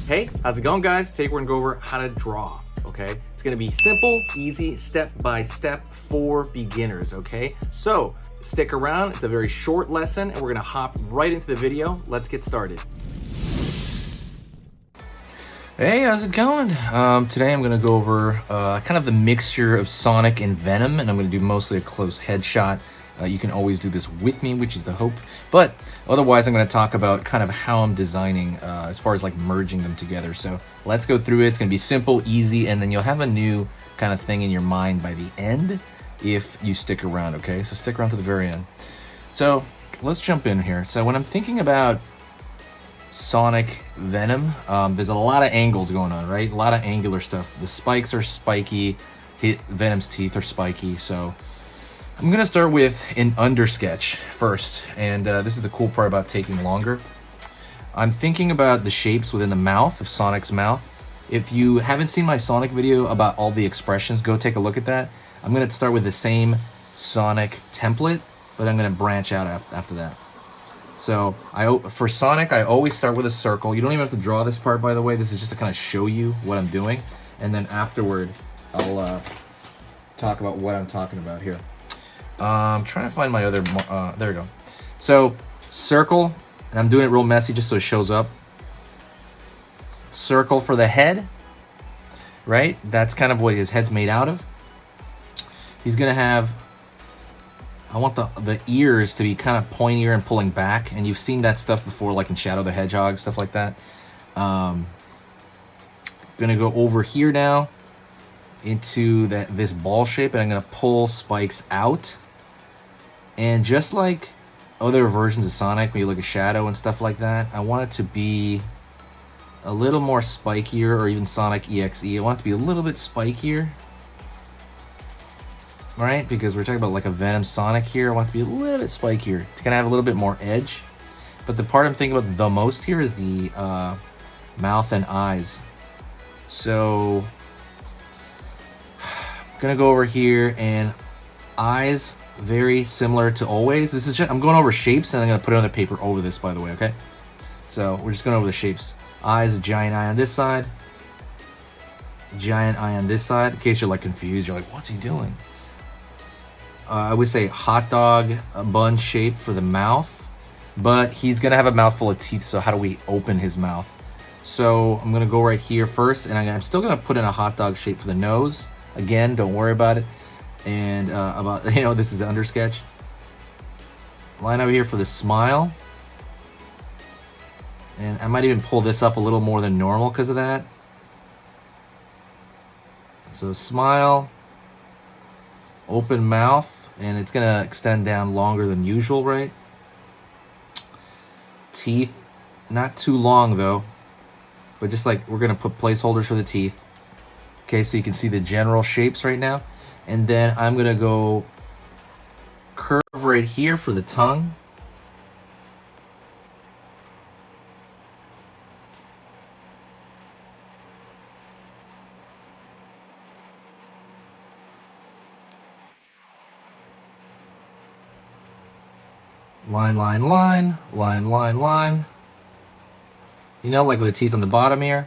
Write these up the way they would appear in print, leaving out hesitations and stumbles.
Hey, how's it going, guys? Today we're gonna go over how to draw, okay? It's gonna be simple, easy, step-by-step for beginners, okay? So stick around, it's a very short lesson and we're gonna hop right into the video. Let's get started. Hey, how's it going? Today I'm gonna go over kind of the mixture of Sonic and Venom, and I'm gonna do mostly a close headshot. You can always do this with me, which is the hope. But otherwise, I'm going to talk about kind of how I'm designing as far as like merging them together. So let's go through it. It's going to be simple, easy, and then you'll have a new kind of thing in your mind by the end if you stick around, okay? So stick around to the very end. So let's jump in here. So when I'm thinking about Sonic Venom, there's a lot of angles going on, right? A lot of angular stuff. The spikes are spiky. Venom's teeth are spiky, so I'm going to start with an undersketch first, and this is the cool part about taking longer. I'm thinking about the shapes within the mouth of Sonic's mouth. If you haven't seen my Sonic video about all the expressions, go take a look at that. I'm going to start with the same Sonic template, but I'm going to branch out after that. So for Sonic, I always start with a circle. You don't even have to draw this part, by the way. This is just to kind of show you what I'm doing, and then afterward, I'll talk about what I'm talking about here. I'm trying to find my other, there we go. So, circle, and I'm doing it real messy just so it shows up. Circle for the head, right? That's kind of what his head's made out of. He's gonna have, I want the ears to be kind of pointier and pulling back, and you've seen that stuff before, like in Shadow the Hedgehog, stuff like that. Gonna go over here now into this ball shape, and I'm gonna pull spikes out. And just like other versions of Sonic, when you look at Shadow and stuff like that, I want it to be a little more spikier, or even Sonic EXE. I want it to be a little bit spikier, right? Because we're talking about like a Venom Sonic here. I want it to be a little bit spikier. It's gonna have a little bit more edge. But the part I'm thinking about the most here is the mouth and eyes. So I'm gonna go over here, and eyes, very similar to always. This is just, I'm going over shapes, and I'm going to put another paper over this, by the way, okay? So we're just going over the shapes. Eyes, a giant eye on this side, giant eye on this side. In case you're like confused, you're like, what's he doing? I would say hot dog bun shape for the mouth, but he's going to have a mouthful of teeth, so how do we open his mouth? So I'm going to go right here first, and I'm still going to put in a hot dog shape for the nose. Again, don't worry about it. And this is the undersketch. Line over here for the smile. And I might even pull this up a little more than normal because of that. So smile, open mouth, and it's gonna extend down longer than usual, right? Teeth, not too long though, but just like we're gonna put placeholders for the teeth. Okay, so you can see the general shapes right now. And then I'm gonna go curve right here for the tongue. Line, line, line, line, line, line. You know, like with the teeth on the bottom here.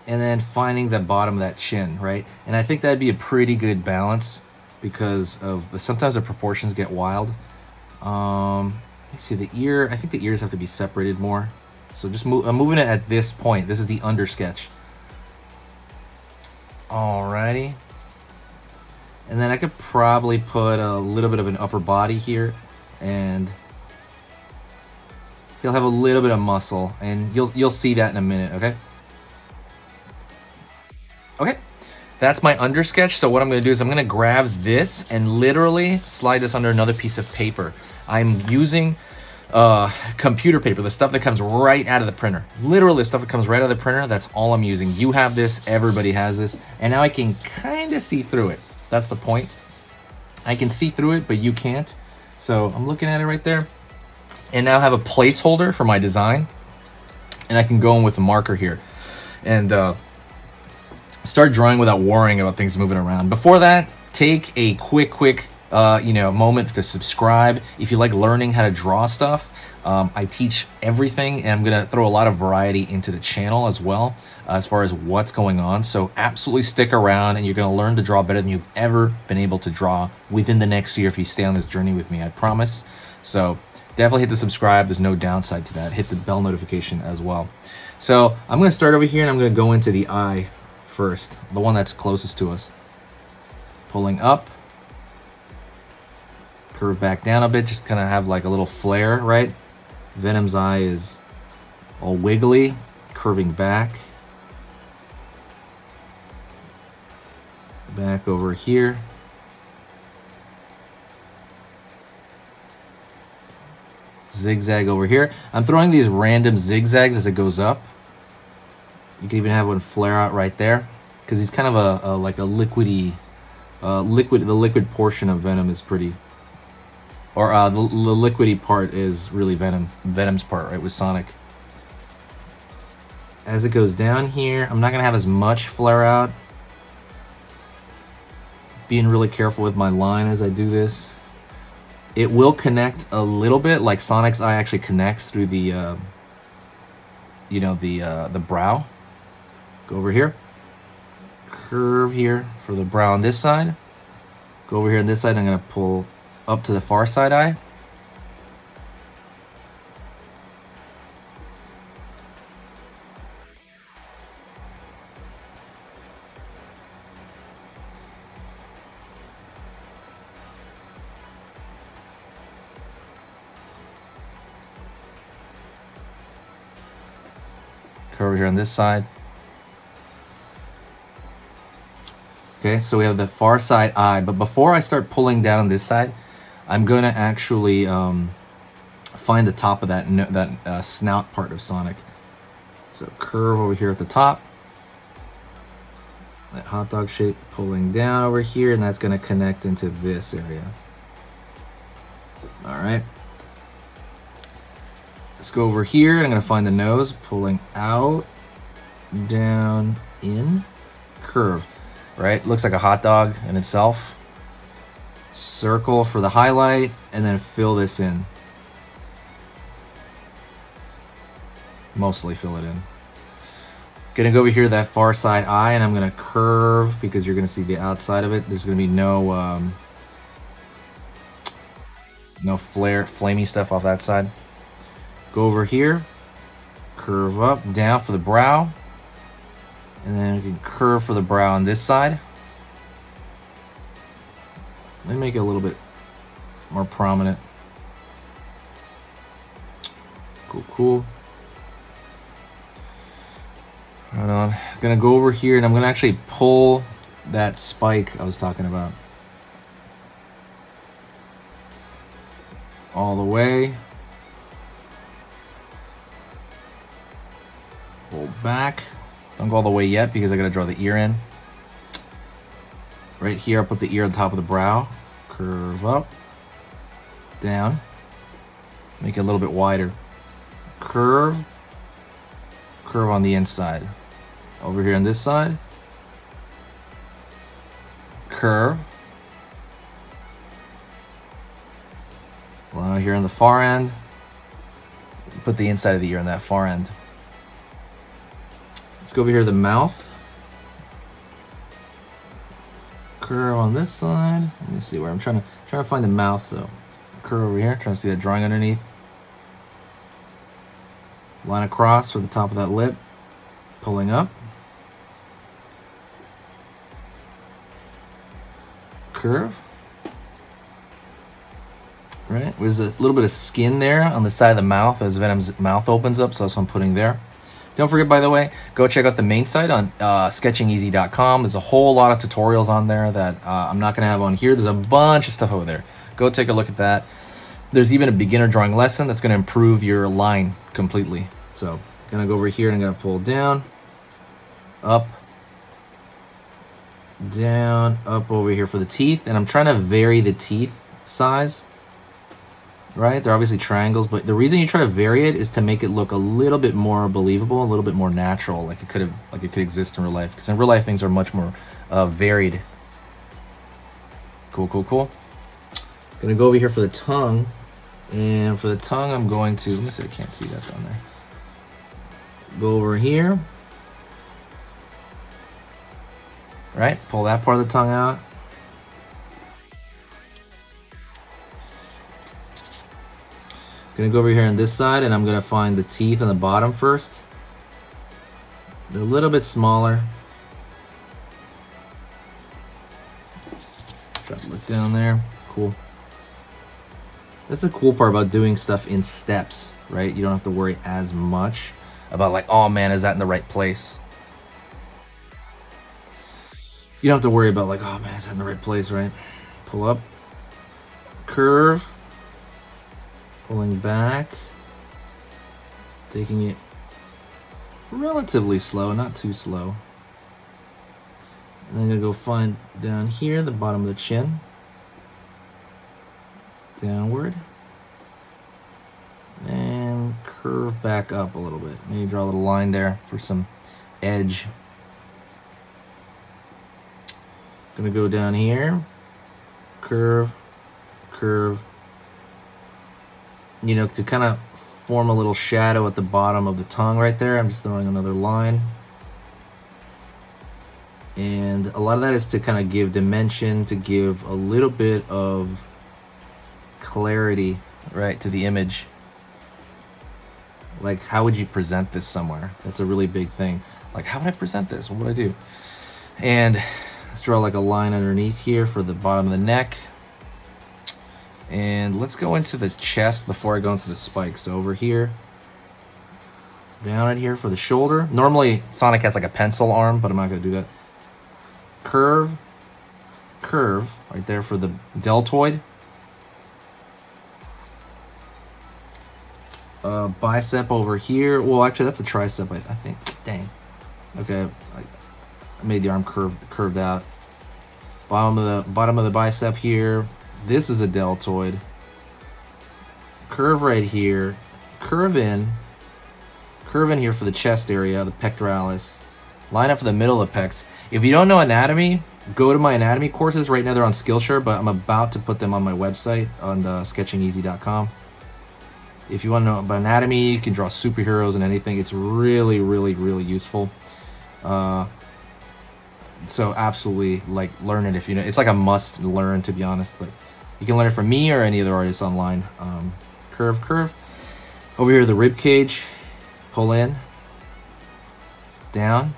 And then finding the bottom of that chin, right? And I think that'd be a pretty good balance because of sometimes the proportions get wild. Let's see, the ear, I think the ears have to be separated more. So just I'm moving it at this point. This is the undersketch. Alrighty. And then I could probably put a little bit of an upper body here, and he'll have a little bit of muscle, and you'll see that in a minute, okay? Okay, that's my undersketch. So what I'm going to do is I'm going to grab this and literally slide this under another piece of paper. I'm using computer paper, the stuff that comes right out of the printer. Literally the stuff that comes right out of the printer, that's all I'm using. You have this, everybody has this, and now I can kind of see through it. That's the point. I can see through it, but you can't. So I'm looking at it right there. And now I have a placeholder for my design, and I can go in with a marker here. And start drawing without worrying about things moving around. Before that, take a quick moment to subscribe. If you like learning how to draw stuff, I teach everything, and I'm gonna throw a lot of variety into the channel as well, as far as what's going on. So absolutely stick around, and you're gonna learn to draw better than you've ever been able to draw within the next year if you stay on this journey with me, I promise. So definitely hit the subscribe. There's no downside to that. Hit the bell notification as well. So I'm gonna start over here, and I'm gonna go into the eye first, the one that's closest to us. Pulling up, curve back down a bit, just kind of have like a little flare, right? Venom's eye is all wiggly, curving back. Back over here. Zigzag over here. I'm throwing these random zigzags as it goes up. You can even have one flare out right there, because he's kind of a like a liquidy, the liquid portion of Venom is pretty, or the liquidy part is really Venom's part, right, with Sonic. As it goes down here, I'm not gonna have as much flare out. Being really careful with my line as I do this. It will connect a little bit, like Sonic's eye actually connects through the, you know, the brow. Go over here. Curve here for the brow on this side. Go over here on this side. I'm gonna pull up to the far side eye. Curve over here on this side. Okay, so we have the far side eye, but before I start pulling down on this side, I'm going to actually find the top of that snout part of Sonic. So curve over here at the top. That hot dog shape pulling down over here, and that's going to connect into this area. All right. Let's go over here, and I'm going to find the nose, pulling out, down, in, curve. Right? Looks like a hot dog in itself. Circle for the highlight, and then fill this in. Mostly fill it in. Gonna go over here to that far side eye, and I'm gonna curve because you're gonna see the outside of it. There's gonna be no flamey stuff off that side. Go over here, curve up, down for the brow. And then we can curve for the brow on this side. Let me make it a little bit more prominent. Cool, cool. Right on. I'm gonna go over here, and I'm gonna actually pull that spike I was talking about all the way. Pull back. Don't go all the way yet because I gotta draw the ear in. Right here, I'll put the ear on top of the brow. Curve up, down. Make it a little bit wider. Curve, curve on the inside. Over here on this side. Curve. Well, here on the far end. Put the inside of the ear on that far end. Let's go over here to the mouth. Curve on this side. Let me see where I'm trying to find the mouth. So curve over here, trying to see that drawing underneath. Line across for the top of that lip. Pulling up. Curve. Right, there's a little bit of skin there on the side of the mouth as Venom's mouth opens up, so that's what I'm putting there. Don't forget, by the way, go check out the main site on sketchingeasy.com. There's a whole lot of tutorials on there that I'm not going to have on here. There's a bunch of stuff over there. Go take a look at that. There's even a beginner drawing lesson that's going to improve your line completely. So I'm going to go over here and I'm going to pull down, up, down, up over here for the teeth. And I'm trying to vary the teeth size. Right? They're obviously triangles, but the reason you try to vary it is to make it look a little bit more believable, a little bit more natural, like it could exist in real life. Because in real life, things are much more varied. Cool, cool, cool. Gonna go over here for the tongue. And for the tongue, I'm going to, let me see, I can't see that down there. Go over here. Right, pull that part of the tongue out. Gonna go over here on this side, and I'm gonna find the teeth on the bottom first. They're a little bit smaller. Try to look down there. Cool. That's the cool part about doing stuff in steps, right? You don't have to worry as much about like, oh man, is that in the right place? You don't have to worry about like, oh man, is that in the right place, right? Pull up, curve, pulling back, taking it relatively slow, not too slow. And I'm gonna go find down here, the bottom of the chin. Downward. And curve back up a little bit. Maybe draw a little line there for some edge. Gonna go down here. Curve, curve. You know, to kind of form a little shadow at the bottom of the tongue right there. I'm just throwing another line. And a lot of that is to kind of give dimension, to give a little bit of clarity, right, to the image. Like, how would you present this somewhere? That's a really big thing. Like, how would I present this? What would I do? And let's draw like a line underneath here for the bottom of the neck. And let's go into the chest before I go into the spikes. So over here, down in here for the shoulder. Normally, Sonic has like a pencil arm, but I'm not going to do that. Curve, curve, right there for the deltoid. Bicep over here. Well, actually, that's a tricep, I think. Dang. Okay, I made the arm curved out. Bottom of the bicep here. This is a deltoid. Curve right here. Curve in here for the chest area, the pectoralis. Line up for the middle of the pecs. If you don't know anatomy, go to my anatomy courses. Right now they're on Skillshare, but I'm about to put them on my website on sketchingeasy.com. If you want to know about anatomy, you can draw superheroes and anything. It's really, really, really useful. So absolutely, like, learn it if you know. It's like a must learn, to be honest. But you can learn it from me or any other artists online. Curve, curve. Over here, the rib cage. Pull in. Down.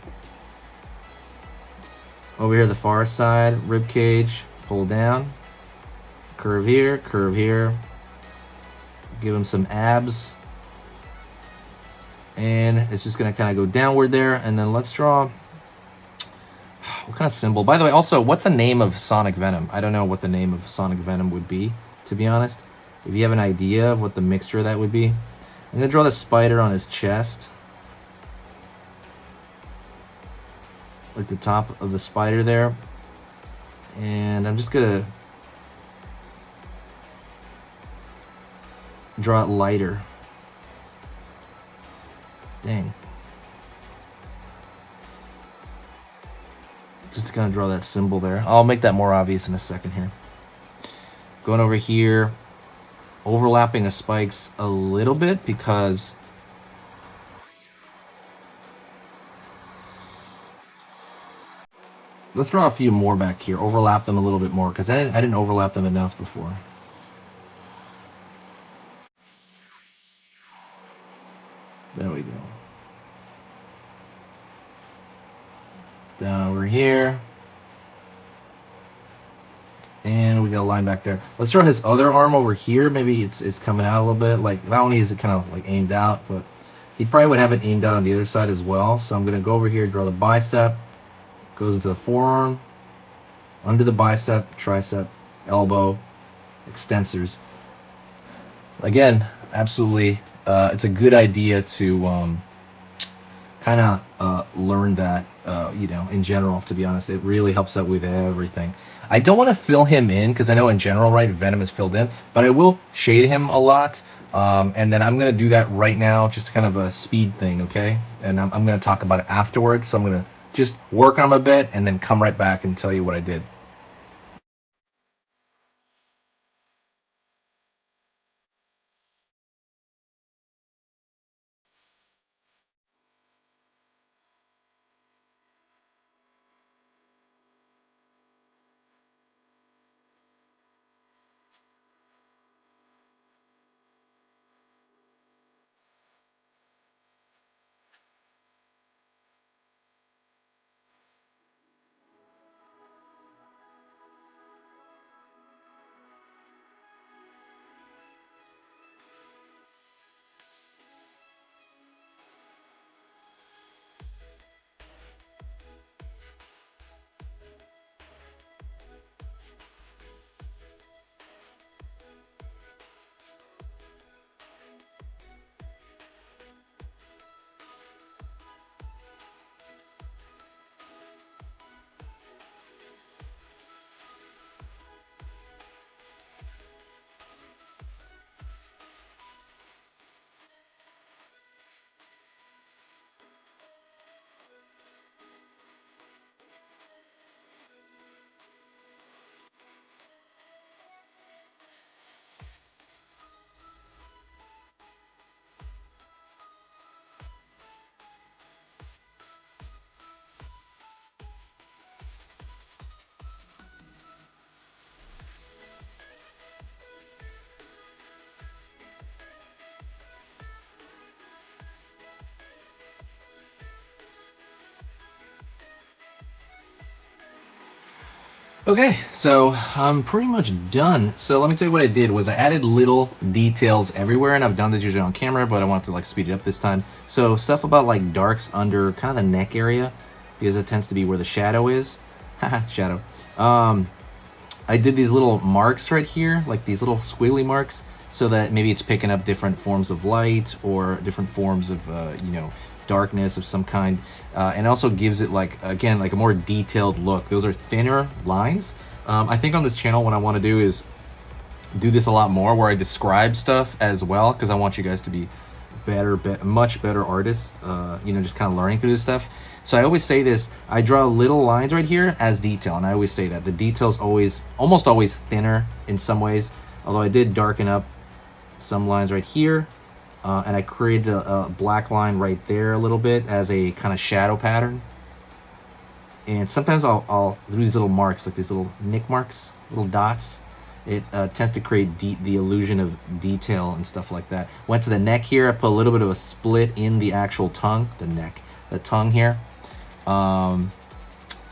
Over here, the far side, rib cage. Pull down. Curve here, curve here. Give him some abs. And it's just going to kind of go downward there. And then let's draw... What kind of symbol? By the way, also, what's the name of Sonic Venom? I don't know what the name of Sonic Venom would be, to be honest. If you have an idea of what the mixture of that would be. I'm going to draw the spider on his chest. Like the top of the spider there. And I'm just going to draw it lighter. Dang. Just to kind of draw that symbol there. I'll make that more obvious in a second here. Going over here, overlapping the spikes a little bit because let's draw a few more back here. Overlap them a little bit more because I didn't overlap them enough before. There we go. Down over here. And we got a line back there. Let's draw his other arm over here. Maybe it's coming out a little bit. Like, that one is kind of like aimed out, but he probably would have it aimed out on the other side as well. So I'm going to go over here, draw the bicep. Goes into the forearm. Under the bicep, tricep, elbow, extensors. Again, absolutely, it's a good idea to kind of learn that, you know, in general, to be honest. It really helps out with everything. I don't want to fill him in because I know in general, right, Venom is filled in, but I will shade him a lot. And then I'm going to do that right now, just kind of a speed thing, okay? And I'm going to talk about it afterwards, so I'm going to just work on him a bit and then come right back and tell you what I did. Okay, so I'm pretty much done. So let me tell you what I did was I added little details everywhere, and I've done this usually on camera, but I want to like speed it up this time. So stuff about like darks under kind of the neck area, because it tends to be where the shadow is. Haha, shadow. I did these little marks right here, like these little squiggly marks, so that maybe it's picking up different forms of light or different forms of, darkness of some kind. And also gives it, like, again, like a more detailed look. Those are thinner lines. I think on this channel, what I want to do is do this a lot more, where I describe stuff as well, because I want you guys to be much better artists, just kind of learning through this stuff. So I always say this, I draw little lines right here as detail, and I always say that the detail's almost always thinner in some ways, although I did darken up some lines right here, and I created a black line right there a little bit as a kind of shadow pattern. And sometimes I'll do these little marks, like these little nick marks, little dots. It tends to create the illusion of detail and stuff like that. Went to the neck here. I put a little bit of a split in the actual tongue, the tongue here. And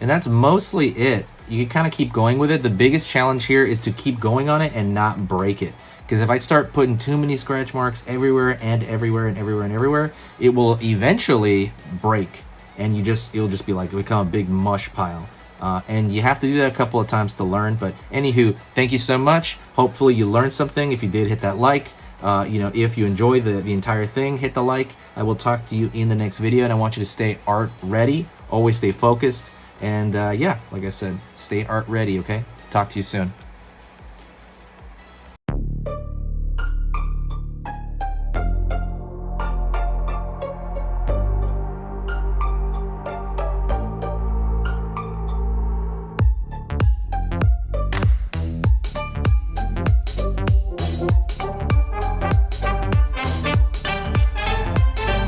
that's mostly it. You can kind of keep going with it. The biggest challenge here is to keep going on it and not break it. Because if I start putting too many scratch marks everywhere and everywhere and everywhere and everywhere, it will eventually break. And it'll just be like, become a big mush pile. And you have to do that a couple of times to learn. But anywho, thank you so much. Hopefully you learned something. If you did, hit that like. If you enjoy the entire thing, hit the like. I will talk to you in the next video, and I want you to stay art ready. Always stay focused. And yeah, like I said, stay art ready, okay? Talk to you soon.